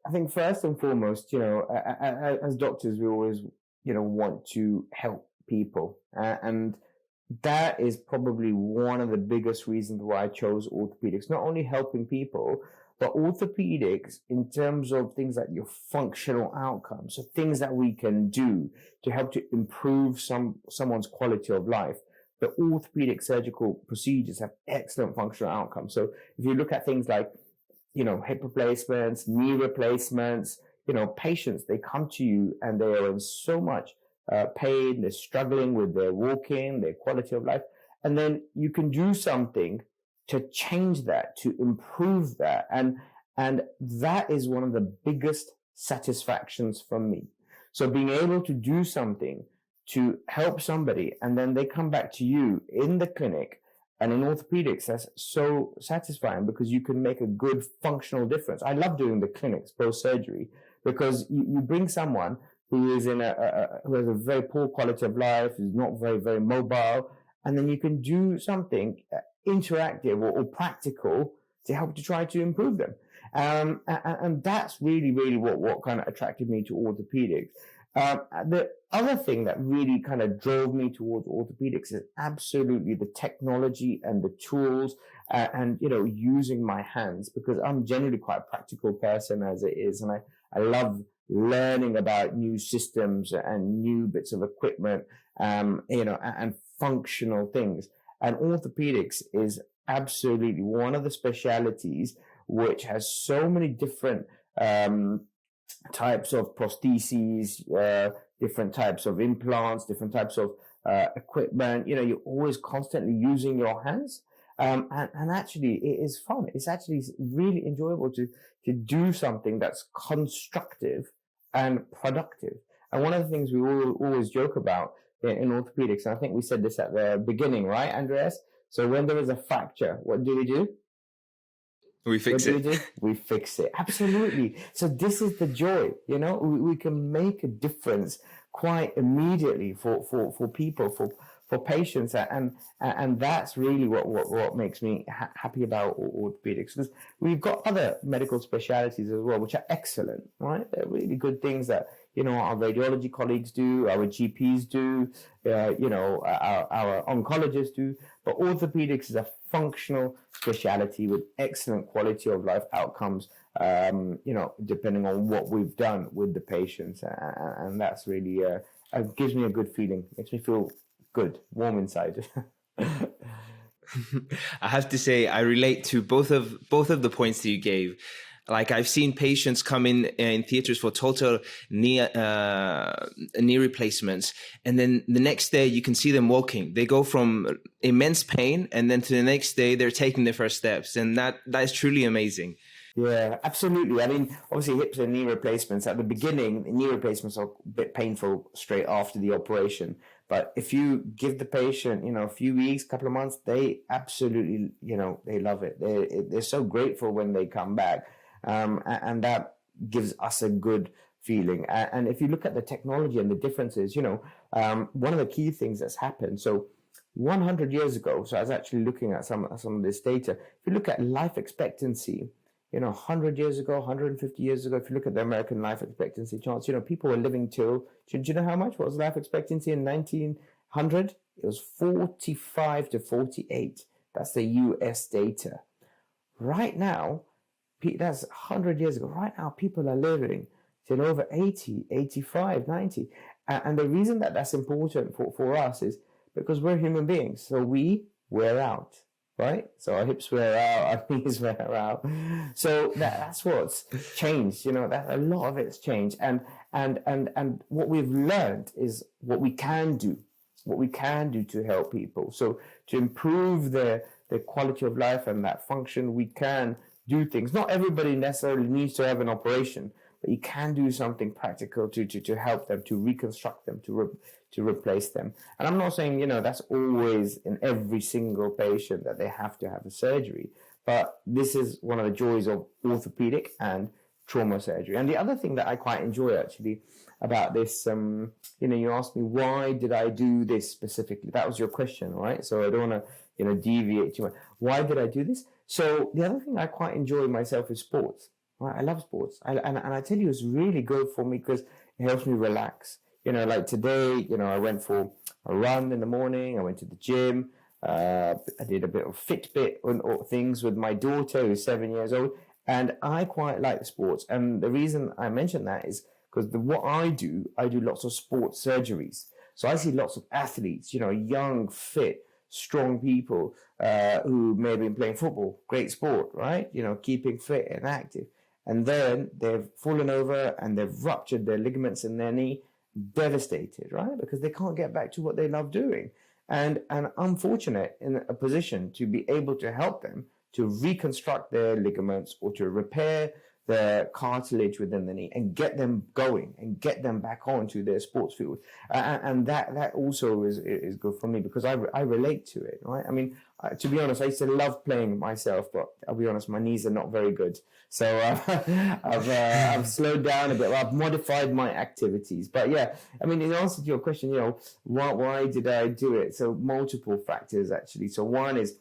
I think first and foremost, as doctors, we always, want to help people. And that is probably one of the biggest reasons why I chose orthopedics, not only helping people, but orthopedics in terms of things like your functional outcomes, so things that we can do to help to improve someone's quality of life. The orthopedic surgical procedures have excellent functional outcomes. So if you look at things like, hip replacements, knee replacements, patients, they come to you and they are in so much pain, they're struggling with their walking, their quality of life. And then you can do something to change that, to improve that. And that is one of the biggest satisfactions for me. So being able to do something to help somebody, and then they come back to you in the clinic. And in orthopedics, that's so satisfying because you can make a good functional difference. I love doing the clinics post-surgery because you bring someone who is who has a very poor quality of life, is not very, very mobile, and then you can do something interactive or practical to help to try to improve them. And that's really, really what kind of attracted me to orthopedics. The other thing that really kind of drove me towards orthopedics is absolutely the technology and the tools and using my hands, because I'm generally quite a practical person as it is. And I love learning about new systems and new bits of equipment, and functional things. And orthopedics is absolutely one of the specialities which has so many different types of prostheses, different types of implants, different types of equipment. You're always constantly using your hands. And actually, it is fun. It's actually really enjoyable to do something that's constructive and productive. And one of the things we always joke about in orthopedics, and I think we said this at the beginning, right, Andreas? So when there is a fracture, what do? We fix it. We fix it. Absolutely. So this is the joy, we can make a difference quite immediately for people, for patients. And that's really what makes me happy about orthopedics, because we've got other medical specialities as well, which are excellent, right? They're really good things that, our radiology colleagues do, our GPs do, our oncologists do. But orthopedics is a functional speciality with excellent quality of life outcomes, depending on what we've done with the patients. And that's really, it gives me a good feeling. Makes me feel good, warm inside. I have to say, I relate to both of the points that you gave. Like, I've seen patients come in theaters for total knee replacements, and then the next day you can see them walking. They go from immense pain, and then to the next day they're taking their first steps, and that is truly amazing. Yeah, absolutely. I mean, obviously hips and knee replacements, at the beginning, knee replacements are a bit painful straight after the operation. But if you give the patient, a few weeks, couple of months, they absolutely, they love it. They're so grateful when they come back. And that gives us a good feeling. And if you look at the technology and the differences, one of the key things that's happened. So 100 years ago, so I was actually looking at some of this data. If you look at life expectancy, 100 years ago, 150 years ago, if you look at the American life expectancy charts, people were living till, do you know how much? What was life expectancy in 1900? It was 45 to 48. That's the US data. Right now, that's 100 years ago. Right now, people are living till over 80, 85, 90. And the reason that that's important for us is because we're human beings. So we wear out, right? So our hips wear out, our knees wear out. So that's what's changed. That a lot of it's changed. And what we've learned is what we can do to help people. So to improve their quality of life and that function, we can do things. Not everybody necessarily needs to have an operation, but you can do something practical to help them, to reconstruct them, to replace them. And I'm not saying, that's always in every single patient that they have to have a surgery, but this is one of the joys of orthopedic and trauma surgery. And the other thing that I quite enjoy actually about this, you asked me, why did I do this specifically? That was your question, right? So I don't want to, deviate too much. Why did I do this? So the other thing I quite enjoy myself is sports. Right? I love sports. And I tell you, it's really good for me because it helps me relax. Like today, I went for a run in the morning. I went to the gym. I did a bit of Fitbit or things with my daughter who's 7 years old. And I quite like sports. And the reason I mention that is because what I do lots of sports surgeries. So I see lots of athletes, young, fit, strong people who may have been playing football, great sport, right? Keeping fit and active. And then they've fallen over and they've ruptured their ligaments in their knee, devastated, right? Because they can't get back to what they love doing. And I'm fortunate in a position to be able to help them to reconstruct their ligaments or to repair the cartilage within the knee and get them going and get them back onto their sports field. And that also is good for me because I relate to it, right? I mean, to be honest, I used to love playing myself, but I'll be honest, my knees are not very good. So I've slowed down a bit. I've modified my activities. But yeah, I mean, in answer to your question, why did I do it? So multiple factors, actually. So one is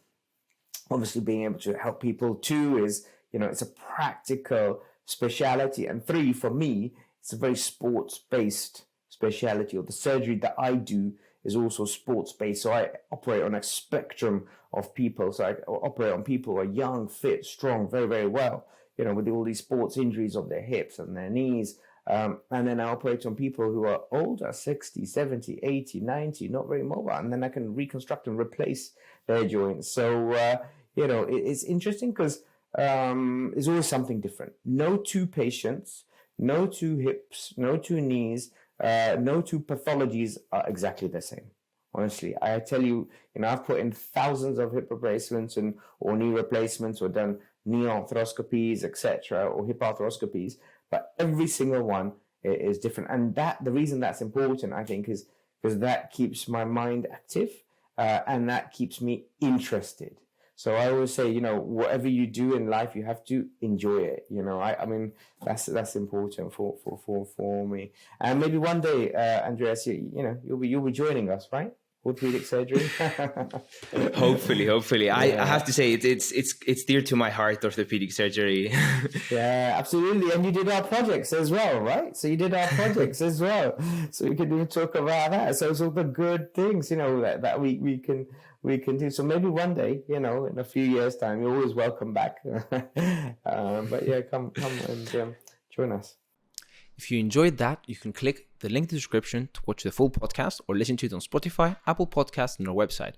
obviously being able to help people. Two is, it's a practical speciality. And three, for me, it's a very sports-based speciality, or the surgery that I do is also sports-based. So I operate on a spectrum of people. So I operate on people who are young, fit, strong, very, very well, with all these sports injuries of their hips and their knees. And then I operate on people who are older, 60, 70, 80, 90, not very mobile. And then I can reconstruct and replace their joints. So, it's interesting because it's always something different. No two patients, no two hips, no two knees, no two pathologies are exactly the same. Honestly, I tell you, I've put in thousands of hip replacements or knee replacements or done knee arthroscopies, etc., or hip arthroscopies, but every single one is different. And the reason that's important, I think, is because that keeps my mind active and that keeps me interested. So I always say, whatever you do in life, you have to enjoy it. I mean, that's important for me. And maybe one day, Andreas, you'll be joining us, right? Orthopaedic surgery. Hopefully. Yeah. I have to say it's dear to my heart, orthopedic surgery. Yeah, absolutely. And you did our projects as well, right? So you did our projects as well. So we can even talk about that. So it's all the good things, that we can do. So maybe one day, in a few years' time, you're always welcome back. But yeah, come and join us. If you enjoyed that, you can click the link in the description to watch the full podcast or listen to it on Spotify, Apple Podcasts, and our website.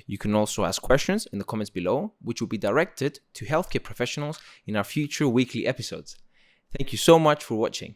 You can also ask questions in the comments below, which will be directed to healthcare professionals in our future weekly episodes. Thank you so much for watching.